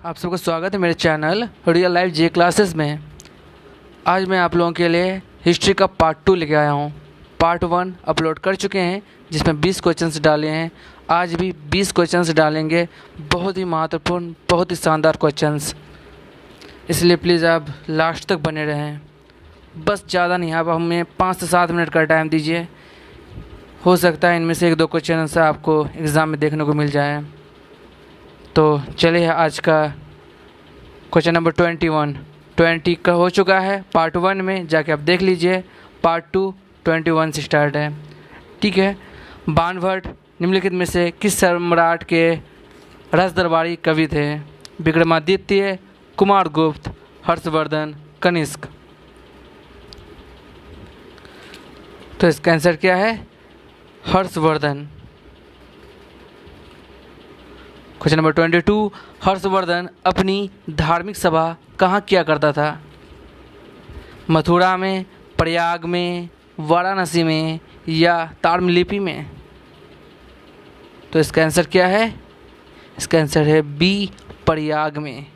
आप सबका स्वागत है मेरे चैनल रियल लाइफ जे क्लासेस में। आज मैं आप लोगों के लिए हिस्ट्री का पार्ट 2 लेके आया हूँ। पार्ट 1 अपलोड कर चुके हैं जिसमें 20 क्वेश्चंस डाले हैं। आज भी 20 क्वेश्चंस डालेंगे, बहुत ही महत्वपूर्ण, बहुत ही शानदार क्वेश्चंस, इसलिए प्लीज़ आप लास्ट तक बने रहें। बस ज़्यादा नहीं, आप हमें 5 से 7 मिनट का टाइम दीजिए। हो सकता है इनमें से 1-2 क्वेश्चन से आपको एग्ज़ाम में देखने को मिल जाए। तो चलिए आज का क्वेश्चन नंबर 20 का हो चुका है। पार्ट 1 में जाके आप देख लीजिए। पार्ट 2 21 से स्टार्ट है, ठीक है। बाणभट्ट निम्नलिखित में से किस सम्राट के राजदरबारी कवि थे? विक्रमादित्य, कुमारगुप्त, हर्षवर्धन, कनिष्क। तो इसका आंसर क्या है? हर्षवर्धन। क्वेश्चन नंबर 22, हर्षवर्धन अपनी धार्मिक सभा कहाँ किया करता था? मथुरा में, प्रयाग में, वाराणसी में या ताम्रलिप्ति में? तो इसका आंसर क्या है? इसका आंसर है बी, प्रयाग में।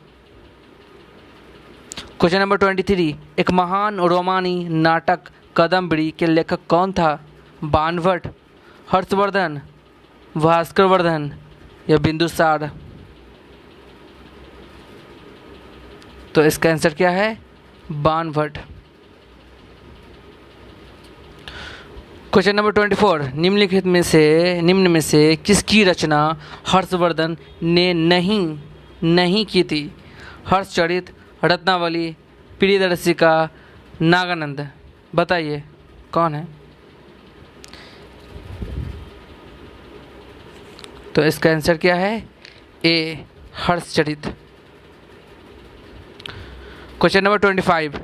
क्वेश्चन नंबर 23, एक महान रोमानी नाटक कादम्बरी के लेखक कौन था? बाणभट्ट, हर्षवर्धन, भास्करवर्धन या बिंदुसार? तो इसका आंसर क्या है? बाणभट्ट। क्वेश्चन नंबर 24, निम्न में से किसकी रचना हर्षवर्धन ने नहीं की थी? हर्षचरित, रत्नावली, प्रियदर्शिका, नागानंद। बताइए कौन है? तो इसका आंसर क्या है? ए, हर्षचरित। क्वेश्चन नंबर 25,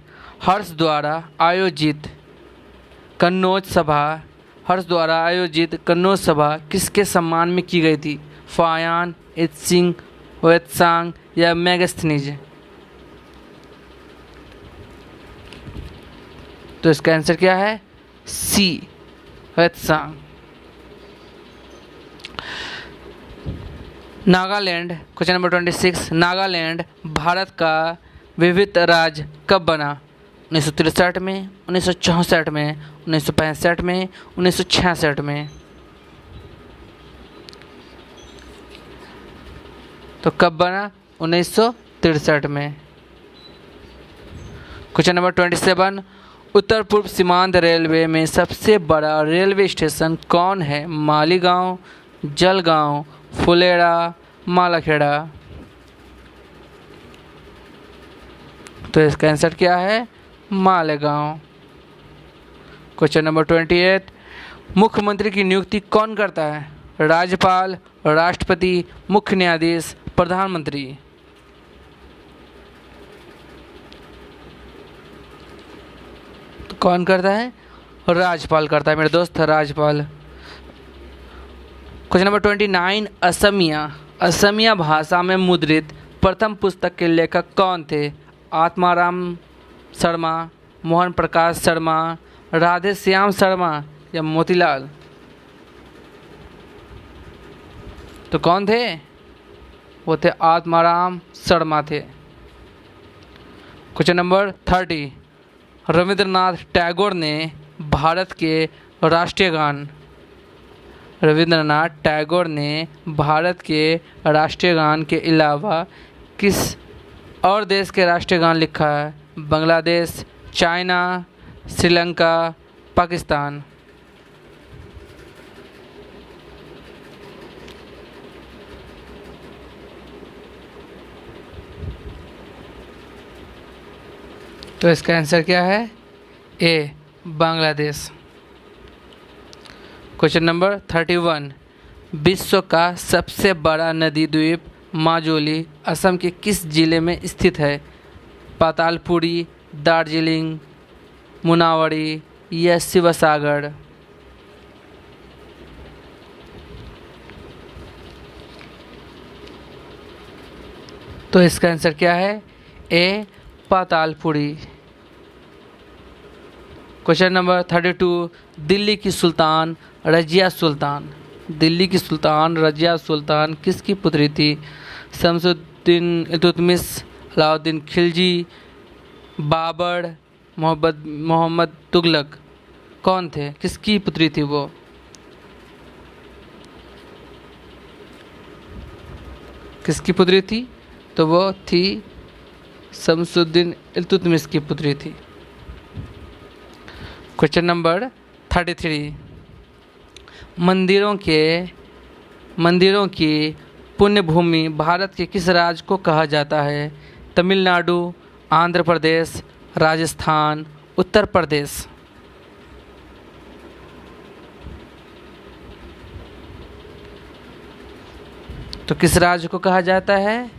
हर्ष द्वारा आयोजित कन्नौज सभा किसके सम्मान में की गई थी? फायान, इत्सिंग, वेत्सांग या मेगास्थनीज? तो इसका आंसर क्या है? सी, वेत्सांग। नागालैंड, क्वेश्चन नंबर 26, नागालैंड भारत का विविध राज्य कब बना? 1963 में, 1964 में, 1965 में, 1966 में? तो कब बना? 1963 में। क्वेश्चन नंबर 27, उत्तर पूर्व सीमांत रेलवे में सबसे बड़ा रेलवे स्टेशन कौन है? मालीगांव, जलगांव, फुलेरा, मालाखेड़ा? तो इसका आंसर क्या है? मालेगांव। क्वेश्चन नंबर 28, मुख्यमंत्री की नियुक्ति कौन करता है? राज्यपाल, राष्ट्रपति, मुख्य न्यायाधीश, प्रधानमंत्री? तो कौन करता है? राज्यपाल करता है मेरे दोस्त, राज्यपाल। क्वेश्चन नंबर 29, असमिया भाषा में मुद्रित प्रथम पुस्तक के लेखक कौन थे? आत्माराम शर्मा, मोहन प्रकाश शर्मा, राधे श्याम शर्मा या मोतीलाल? तो कौन थे? वो थे आत्माराम शर्मा थे। क्वेश्चन नंबर 30, रविंद्रनाथ टैगोर ने भारत के राष्ट्रीय गान के अलावा किस और देश के राष्ट्रीय गान लिखा है? बांग्लादेश, चाइना, श्रीलंका, पाकिस्तान? तो इसका आंसर क्या है? ए, बांग्लादेश। क्वेश्चन नंबर 31, विश्व का सबसे बड़ा नदी द्वीप माजुली असम के किस जिले में स्थित है? पातालपुरी, दार्जिलिंग, मुनावरी या शिवसागर? तो इसका आंसर क्या है? ए, पातालपुरी। क्वेश्चन नंबर 32, दिल्ली की सुल्तान रजिया सुल्तान किसकी पुत्री थी? अलाउद्दीन इल्तुतमिश, अलाउद्दीन खिलजी, बाबर, मोहम्मद तुगलक कौन थे? किसकी पुत्री थी वो? किसकी पुत्री थी? तो वो थी शमसुद्दीन इल्तुतमिश की पुत्री थी। क्वेश्चन नंबर 33, मंदिरों की पुण्य भूमि भारत के किस राज्य को कहा जाता है? तमिलनाडु, आंध्र प्रदेश, राजस्थान, उत्तर प्रदेश। तो किस राज्य को कहा जाता है?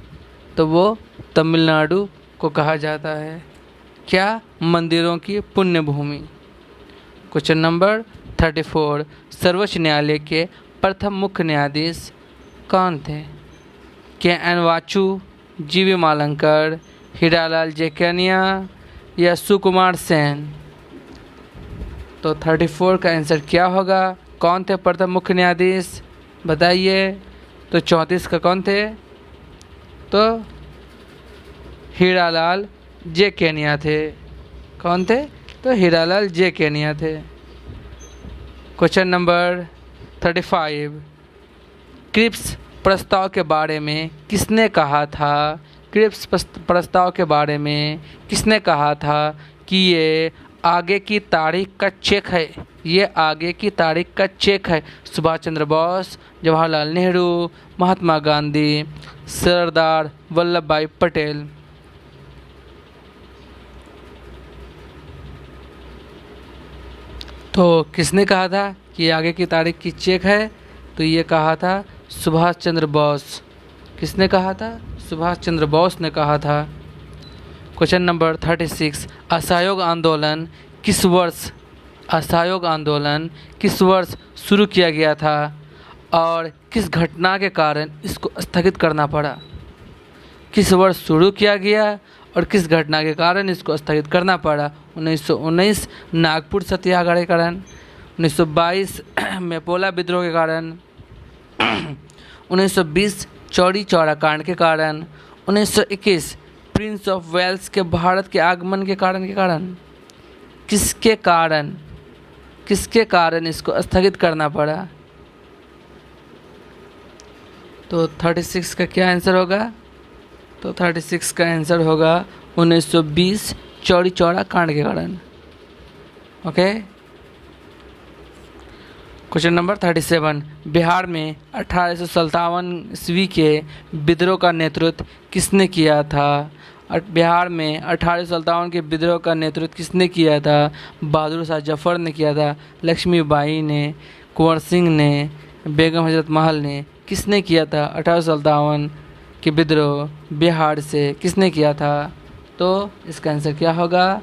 तो वो तमिलनाडु को कहा जाता है। क्या? मंदिरों की पुण्य भूमि। क्वेश्चन नंबर 34, सर्वोच्च न्यायालय के प्रथम मुख्य न्यायाधीश कौन थे? के.एन. वाचू, जी.वी. मालंकर, हीरालाल जेकैनिया या सुकुमार सेन? तो 34 का आंसर क्या होगा? कौन थे प्रथम मुख्य न्यायाधीश? बताइए। तो 34 का कौन थे? तो हीरालाल जेकैनिया थे। कौन थे? तो हीरालाल जेकैनिया थे। क्वेश्चन नंबर 35, क्रिप्स प्रस्ताव के बारे में किसने कहा था? क्रिप्स प्रस्ताव के बारे में किसने कहा था कि ये आगे की तारीख का चेक है? ये आगे की तारीख का चेक है। सुभाष चंद्र बोस, जवाहरलाल नेहरू, महात्मा गांधी, सरदार वल्लभ भाई पटेल। तो किसने कहा था कि आगे की तारीख की चेक है? तो ये कहा था सुभाष चंद्र बोस। किसने कहा था? सुभाष चंद्र बोस ने कहा था। क्वेश्चन नंबर 36, असहयोग आंदोलन किस वर्ष शुरू किया गया था और किस घटना के कारण इसको स्थगित करना पड़ा? किस वर्ष शुरू किया गया और किस घटना के कारण इसको स्थगित करना पड़ा? 1919 नागपुर सत्याग्रह के कारण, 1922 मैपोला विद्रोह के कारण, 1920 चौरी चौरा कांड के कारण, 1921 प्रिंस ऑफ वेल्स के भारत के आगमन के कारण किसके कारण इसको स्थगित करना पड़ा? तो 36 का क्या आंसर होगा? तो 36 का आंसर होगा 1920 चौरी चौरा कांड के कारण। ओके। क्वेश्चन नंबर 37, बिहार में 1857 ईस्वी के विद्रोह का नेतृत्व किसने किया था? बिहार में 1857 के विद्रोह का नेतृत्व किसने किया था? बहादुर शाह जफर ने किया था, लक्ष्मीबाई ने, कुंवर सिंह ने, बेगम हजरत महल ने? किसने किया था 1857 के विद्रोह बिहार से? किसने किया था? तो इसका आंसर क्या होगा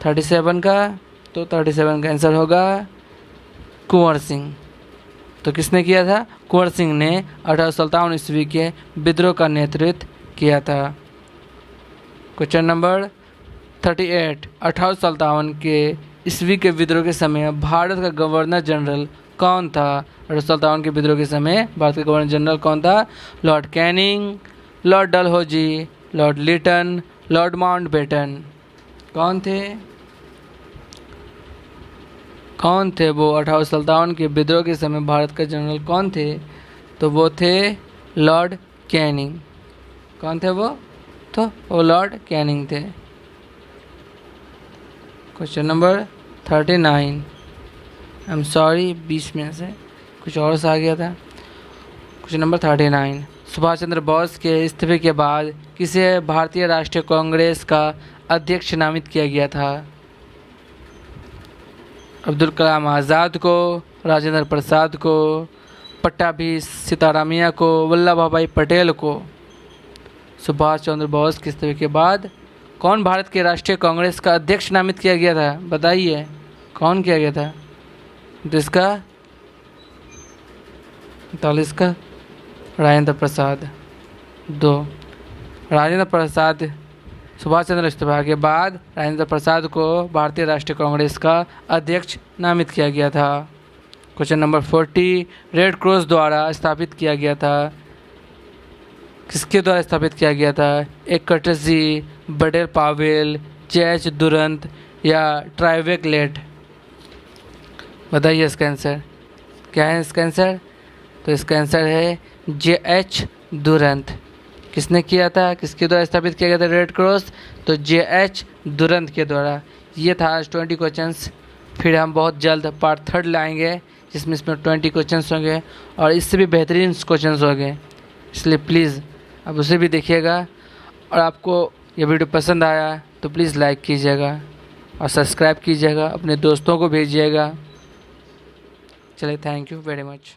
37 का? तो 37 का आंसर होगा कुंवर सिंह। तो किसने किया था? कुंवर सिंह ने 1857 ईस्वी के विद्रोह का नेतृत्व किया था। क्वेश्चन नंबर 38, 1857 के ईस्वी के विद्रोह के समय भारत का गवर्नर जनरल कौन था? 1857 के विद्रोह के समय भारत का गवर्नर जनरल कौन था? Lord Canning, Lord Dalhousie, Lord Lytton, Lord Mountbatten. कौन थे वो 1857 के विद्रोह के समय भारत का जनरल कौन थे? तो वो थे लॉर्ड कैनिंग। कौन थे वो? तो वो लॉर्ड कैनिंग थे। Question number 39, I am sorry, 20 में से कुछ और सा आ गया था। क्वेश्चन नंबर 39, सुभाष चंद्र बोस के इस्तीफे के बाद किसे भारतीय राष्ट्रीय कांग्रेस का अध्यक्ष नामित किया गया था? अब्दुल कलाम आज़ाद को, राजेंद्र प्रसाद को, पट्टाभी सीतारामैया को, वल्लभ भाई पटेल को? सुभाष चंद्र बोस के इस्तीफे के बाद कौन भारत के राष्ट्रीय कांग्रेस का अध्यक्ष नामित किया गया था? बताइए कौन किया गया था? तो इसका 39 का राजेंद्र प्रसाद। 2, राजेंद्र प्रसाद, सुभाष चंद्र इस्तीफा के बाद राजेंद्र प्रसाद को भारतीय राष्ट्रीय कांग्रेस का अध्यक्ष नामित किया गया था। क्वेश्चन नंबर 40, रेड क्रॉस द्वारा स्थापित किया गया था किसके द्वारा स्थापित किया गया था? एक कर्टसी, बडेर पावेल, जे.एच. दुरंत या ट्राइवेकलेट? बताइए इसका आंसर क्या है। इसका आंसर तो इसका आंसर है जे.एच. दुरंत। किसने किया था, किसके द्वारा स्थापित किया गया था रेड क्रॉस? तो जे.एच. दुरंत के द्वारा। ये था आज 20 क्वेश्चंस। फिर हम बहुत जल्द पार्ट 3 लाएंगे जिसमें 20 क्वेश्चंस होंगे और इससे भी बेहतरीन क्वेश्चंस होंगे, इसलिए प्लीज़ आप उसे भी देखिएगा। और आपको ये वीडियो पसंद आया तो प्लीज़ लाइक कीजिएगा और सब्सक्राइब कीजिएगा, अपने दोस्तों को भेजिएगा। चलिए, थैंक यू वेरी मच।